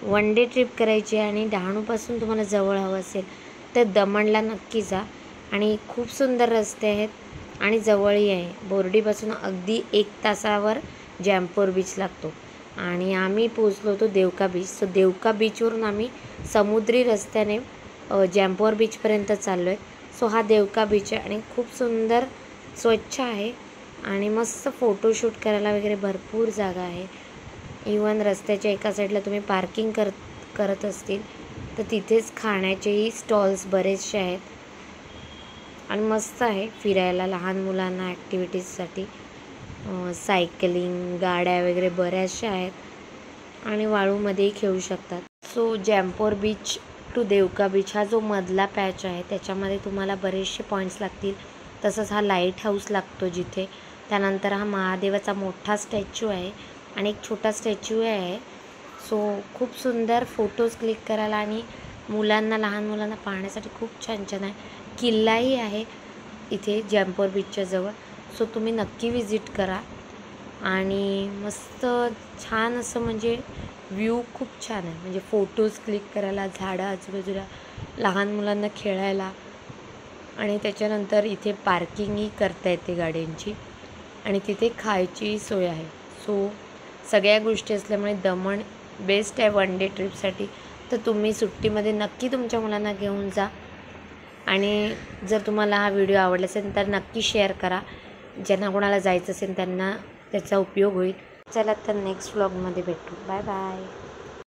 One day trip करायची आहे आणि डहाणूपासून तुम्हाला जवळ हवं असेल तर दमणला नक्की जा. आणि खूप सुंदर रस्ते आहेत आणि जवळही आहे. बोर्डीपासून अगदी 1 तासावर जॅम्पोर बीच लागतो आणि आम्ही पोचलो होतो देवका बीच. सो देवका बीचवरून आम्ही समुद्री रस्त्याने जॅम्पोर बीचपर्यंत चाललो आहे. सो हा देवका बीच आहे आणि खूप सुंदर स्वच्छ आहे आणि मस्त फोटोशूट करायला वगैरे भरपूर जागा आहे. इवन रस्त्याच्या एका साईडला तुम्ही पार्किंग करत असतील तर तिथेच खाण्याचेही स्टॉल्स बरेचसे आहेत आणि मस्त आहे फिरायला लहान मुलांना ॲक्टिव्हिटीजसाठी. सायकलिंग गाड्या वगैरे बऱ्याचशा आहेत आणि वाळूमध्येही खेळू शकतात. So Jampore beach to Devka beach हा जो मधला पॅच आहे त्याच्यामध्ये तुम्हाला बरेचसे पॉईंट्स लागतील. तसंच हा लाईट हाऊस लागतो जिथे. त्यानंतर हा महादेवाचा मोठा स्टॅच्यू आहे आणि एक छोटा स्टॅच्यू आहे. सो खूप सुंदर फोटोज क्लिक करायला आणि लहान मुलांना पाहण्यासाठी खूप छान छान आहे. किल्लाही आहे इथे जॅम्पोर बीचच्या जवळ. सो तुम्ही नक्की विजिट करा आणि मस्त छान असं म्हणजे व्ह्यू खूप छान आहे. म्हणजे फोटोज क्लिक करायला, झाडं आजूबाजूला, लहान मुलांना खेळायला आणि त्याच्यानंतर इथे पार्किंगही करता येते गाड्यांची आणि तिथे खायची सोय आहे. सो सगळ्या गोष्टी असल्यामुळे दमण बेस्ट आहे वन डे ट्रिपसाठी. तर तुम्ही सुट्टीमध्ये नक्की तुमच्या मुलांना घेऊन जा आणि जर तुम्हाला हा व्हिडिओ आवडला असेल तर नक्की शेअर करा. ज्यांना कोणाला जायचं असेल त्यांना त्याचा उपयोग होईल. चला तर नेक्स्ट व्लॉगमध्ये भेटू. Bye bye.